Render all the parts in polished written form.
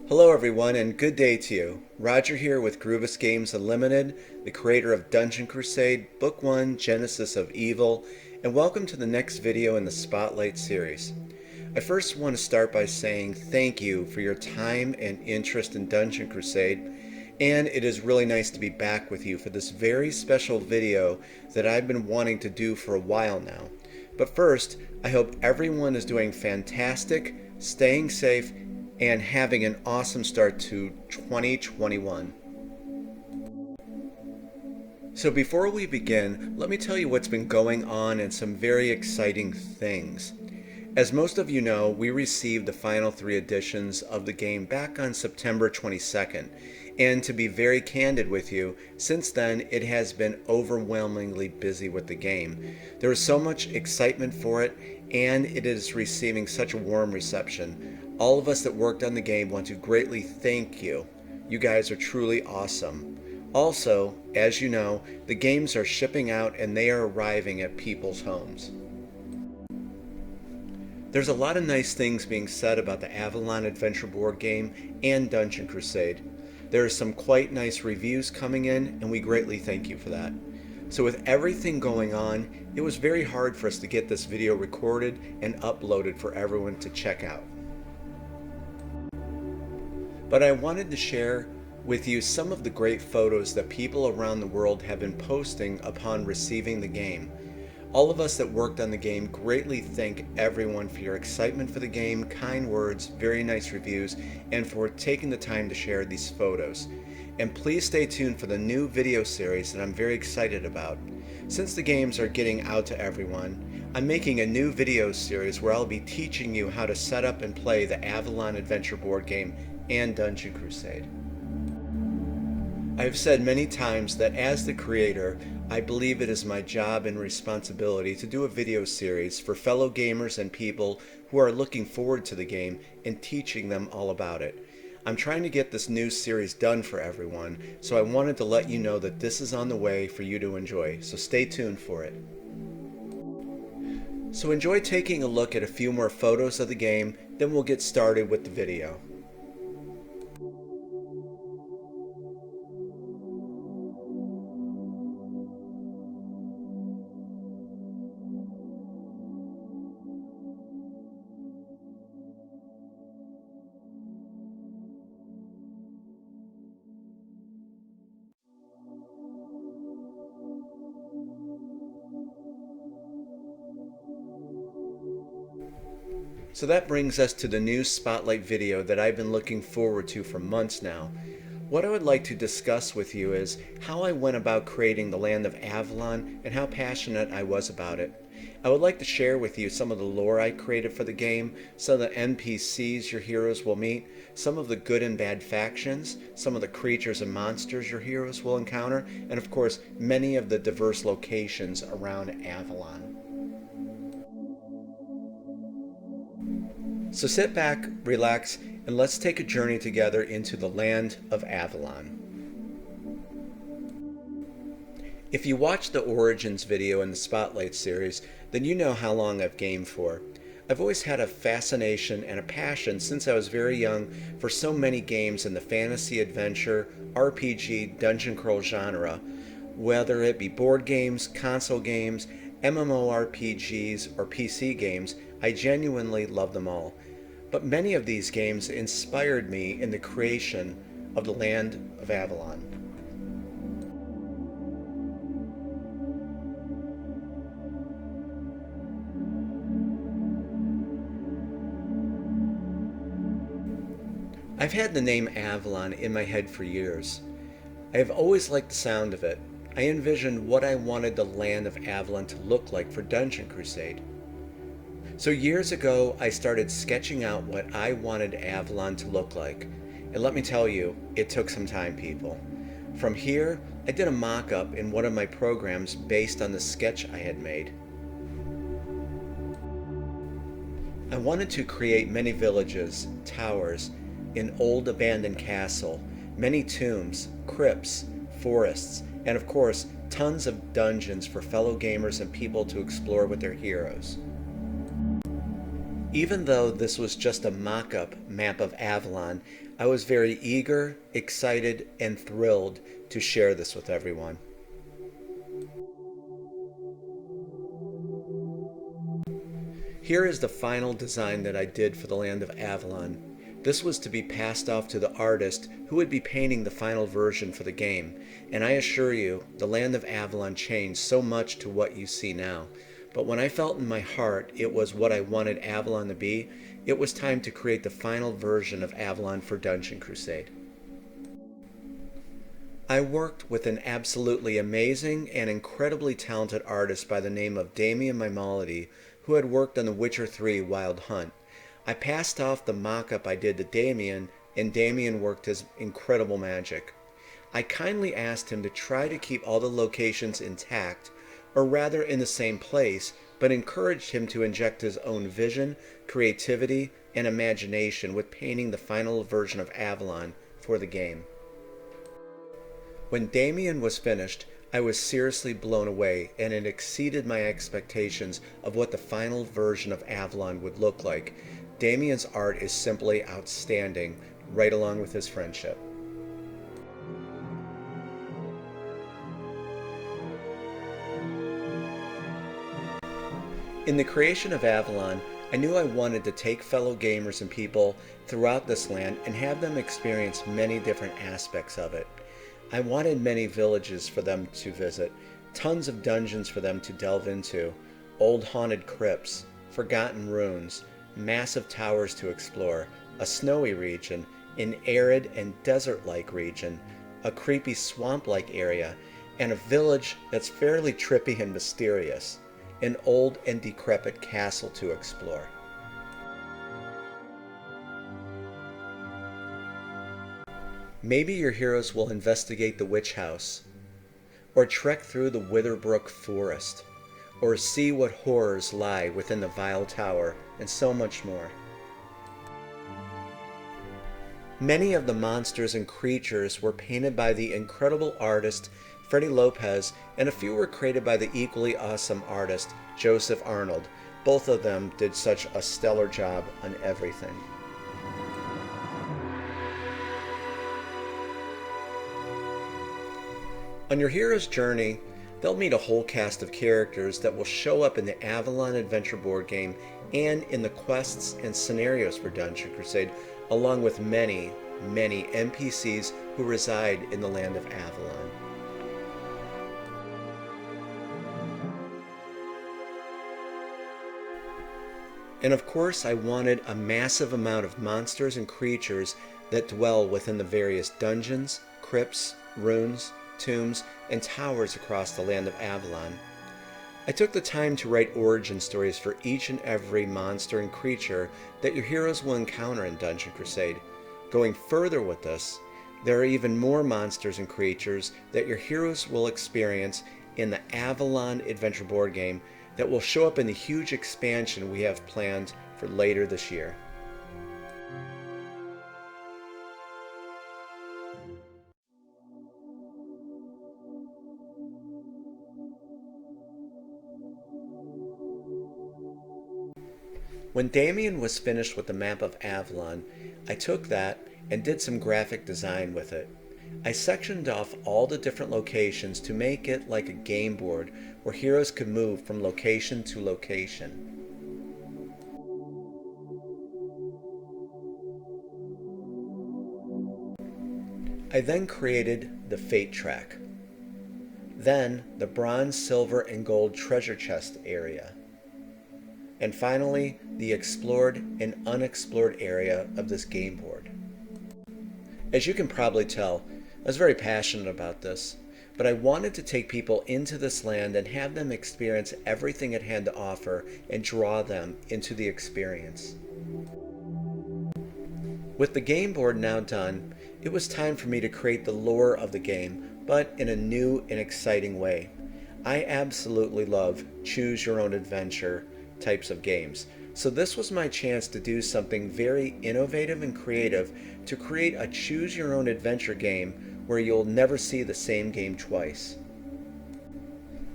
Hello everyone and good day to you. Roger here with Groovis Games Unlimited, the creator of Dungeon Crusade, Book 1, Genesis of Evil, and welcome to the next video in the Spotlight series. I first want to start by saying thank you for your time and interest in Dungeon Crusade, and it is really nice to be back with you for this very special video that I've been wanting to do for a while now. But first, I hope everyone is doing fantastic, staying safe, and having an awesome start to 2021. So before we begin, let me tell you what's been going on and some very exciting things. As most of you know, we received the final 3 editions of the game back on September 22nd. And to be very candid with you, since then it has been overwhelmingly busy with the game. There is so much excitement for it, and it is receiving such a warm reception. All of us that worked on the game want to greatly thank you. You guys are truly awesome. Also, as you know, the games are shipping out and they are arriving at people's homes. There's a lot of nice things being said about the Avalon adventure board game and Dungeon Crusade. There are some quite nice reviews coming in, and we greatly thank you for that. So with everything going on, it was very hard for us to get this video recorded and uploaded for everyone to check out. But I wanted to share with you some of the great photos that people around the world have been posting upon receiving the game. All of us that worked on the game greatly thank everyone for your excitement for the game, kind words, very nice reviews, and for taking the time to share these photos. And please stay tuned for the new video series that I'm very excited about. Since the games are getting out to everyone, I'm making a new video series where I'll be teaching you how to set up and play the Avalon adventure board game and Dungeon Crusade. I have said many times that as the creator, I believe it is my job and responsibility to do a video series for fellow gamers and people who are looking forward to the game and teaching them all about it. I'm trying to get this new series done for everyone, so I wanted to let you know that this is on the way for you to enjoy, so stay tuned for it. So enjoy taking a look at a few more photos of the game, then we'll get started with the video. So that brings us to the new Spotlight video that I've been looking forward to for months now. What I would like to discuss with you is how I went about creating the land of Avalon and how passionate I was about it. I would like to share with you some of the lore I created for the game, some of the NPCs your heroes will meet, some of the good and bad factions, some of the creatures and monsters your heroes will encounter, and of course many of the diverse locations around Avalon. So sit back, relax, and let's take a journey together into the land of Avalon. If you watched the Origins video in the Spotlight series, then you know how long I've gamed for. I've always had a fascination and a passion since I was very young for so many games in the fantasy, adventure, RPG, dungeon crawl genre, whether it be board games, console games, MMORPGs, or PC games. I genuinely love them all. But many of these games inspired me in the creation of the land of Avalon. I've had the name Avalon in my head for years. I have always liked the sound of it. I envisioned what I wanted the land of Avalon to look like for Dungeon Crusade. So years ago, I started sketching out what I wanted Avalon to look like. And let me tell you, it took some time, people. From here, I did a mock-up in one of my programs based on the sketch I had made. I wanted to create many villages, towers, an old abandoned castle, many tombs, crypts, forests, and of course, tons of dungeons for fellow gamers and people to explore with their heroes. Even though this was just a mock-up map of Avalon, I was very eager, excited, and thrilled to share this with everyone. Here is the final design that I did for the land of Avalon. This was to be passed off to the artist who would be painting the final version for the game, and I assure you, the land of Avalon changed so much to what you see now. But when I felt in my heart it was what I wanted Avalon to be, it was time to create the final version of Avalon for Dungeon Crusade. I worked with an absolutely amazing and incredibly talented artist by the name of Damien Maimolody, who had worked on The Witcher 3 Wild Hunt. I passed off the mock-up I did to Damien, and Damien worked his incredible magic. I kindly asked him to try to keep all the locations intact, or rather in the same place, but encouraged him to inject his own vision, creativity, and imagination with painting the final version of Avalon for the game. When Damien was finished, I was seriously blown away, and it exceeded my expectations of what the final version of Avalon would look like. Damien's art is simply outstanding, right along with his friendship. In the creation of Avalon, I knew I wanted to take fellow gamers and people throughout this land and have them experience many different aspects of it. I wanted many villages for them to visit, tons of dungeons for them to delve into, old haunted crypts, forgotten ruins, massive towers to explore, a snowy region, an arid and desert-like region, a creepy swamp-like area, and a village that's fairly trippy and mysterious, an old and decrepit castle to explore. Maybe your heroes will investigate the witch house, or trek through the Witherbrook forest, or see what horrors lie within the vile tower, and so much more. Many of the monsters and creatures were painted by the incredible artist Freddie Lopez, and a few were created by the equally awesome artist Joseph Arnold. Both of them did such a stellar job on everything. On your hero's journey, they'll meet a whole cast of characters that will show up in the Avalon adventure board game and in the quests and scenarios for Dungeon Crusade, along with many, many NPCs who reside in the land of Avalon. And of course, I wanted a massive amount of monsters and creatures that dwell within the various dungeons, crypts, ruins, tombs, and towers across the land of Avalon. I took the time to write origin stories for each and every monster and creature that your heroes will encounter in Dungeon Crusade. Going further with this, there are even more monsters and creatures that your heroes will experience in the Avalon adventure board game that will show up in the huge expansion we have planned for later this year. When Damien was finished with the map of Avalon, I took that and did some graphic design with it. I sectioned off all the different locations to make it like a game board where heroes could move from location to location. I then created the Fate track. Then the bronze, silver, and gold treasure chest area. And finally, the explored and unexplored area of this game board. As you can probably tell, I was very passionate about this, but I wanted to take people into this land and have them experience everything it had to offer and draw them into the experience. With the game board now done, it was time for me to create the lore of the game, but in a new and exciting way. I absolutely love choose your own adventure types of games, so this was my chance to do something very innovative and creative to create a choose your own adventure game where you'll never see the same game twice.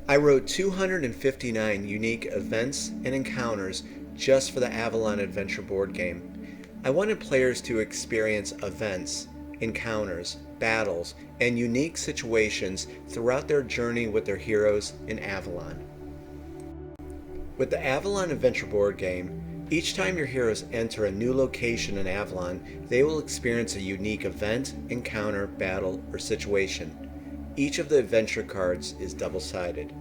I wrote 259 unique events and encounters just for the Avalon adventure board game. I wanted players to experience events, encounters, battles, and unique situations throughout their journey with their heroes in Avalon. With the Avalon Adventure board game, each time your heroes enter a new location in Avalon, they will experience a unique event, encounter, battle, or situation. Each of the adventure cards is double-sided.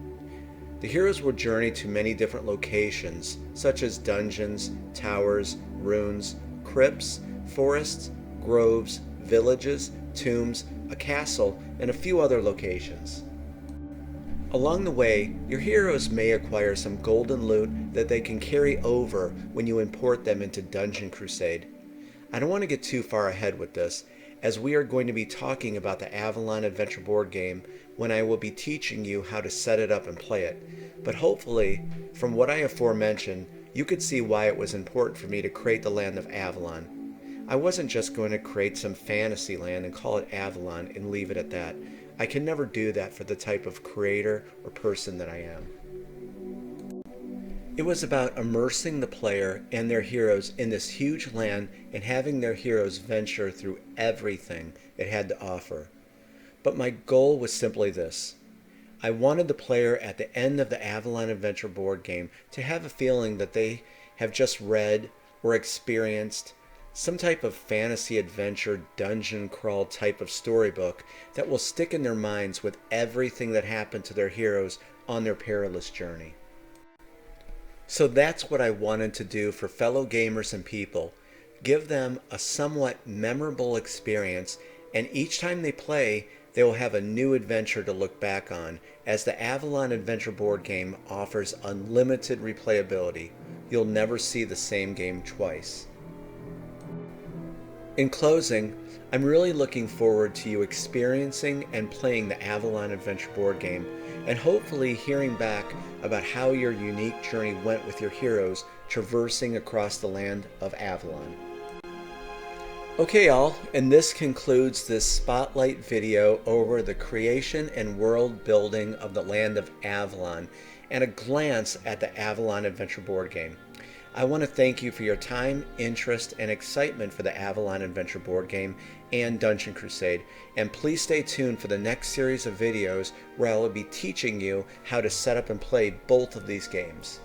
The heroes will journey to many different locations, such as dungeons, towers, ruins, crypts, forests, groves, villages, tombs, a castle, and a few other locations. Along the way, your heroes may acquire some golden loot that they can carry over when you import them into Dungeon Crusade. I don't want to get too far ahead with this, as we are going to be talking about the Avalon Adventure board game when I will be teaching you how to set it up and play it. But hopefully, from what I aforementioned, you could see why it was important for me to create the land of Avalon. I wasn't just going to create some fantasy land and call it Avalon and leave it at that. I can never do that for the type of creator or person that I am. It was about immersing the player and their heroes in this huge land and having their heroes venture through everything it had to offer. But my goal was simply this. I wanted the player at the end of the Avalon Adventure board game to have a feeling that they have just read or experienced some type of fantasy adventure dungeon crawl type of storybook that will stick in their minds with everything that happened to their heroes on their perilous journey. So that's what I wanted to do for fellow gamers and people. Give them a somewhat memorable experience, and each time they play, they will have a new adventure to look back on, as the Avalon Adventure board game offers unlimited replayability. You'll never see the same game twice. In closing, I'm really looking forward to you experiencing and playing the Avalon Adventure board game, and hopefully hearing back about how your unique journey went with your heroes traversing across the land of Avalon. Okay y'all, and this concludes this spotlight video over the creation and world building of the land of Avalon and a glance at the Avalon Adventure board game. I want to thank you for your time, interest, and excitement for the Avalon Adventure board game and Dungeon Crusade, and please stay tuned for the next series of videos where I will be teaching you how to set up and play both of these games.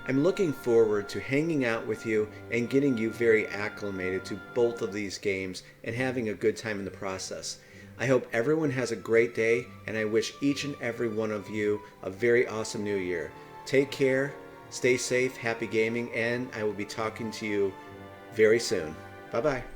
I'm looking forward to hanging out with you and getting you very acclimated to both of these games and having a good time in the process. I hope everyone has a great day, and I wish each and every one of you a very awesome new year. Take care, stay safe, happy gaming, and I will be talking to you very soon. Bye-bye.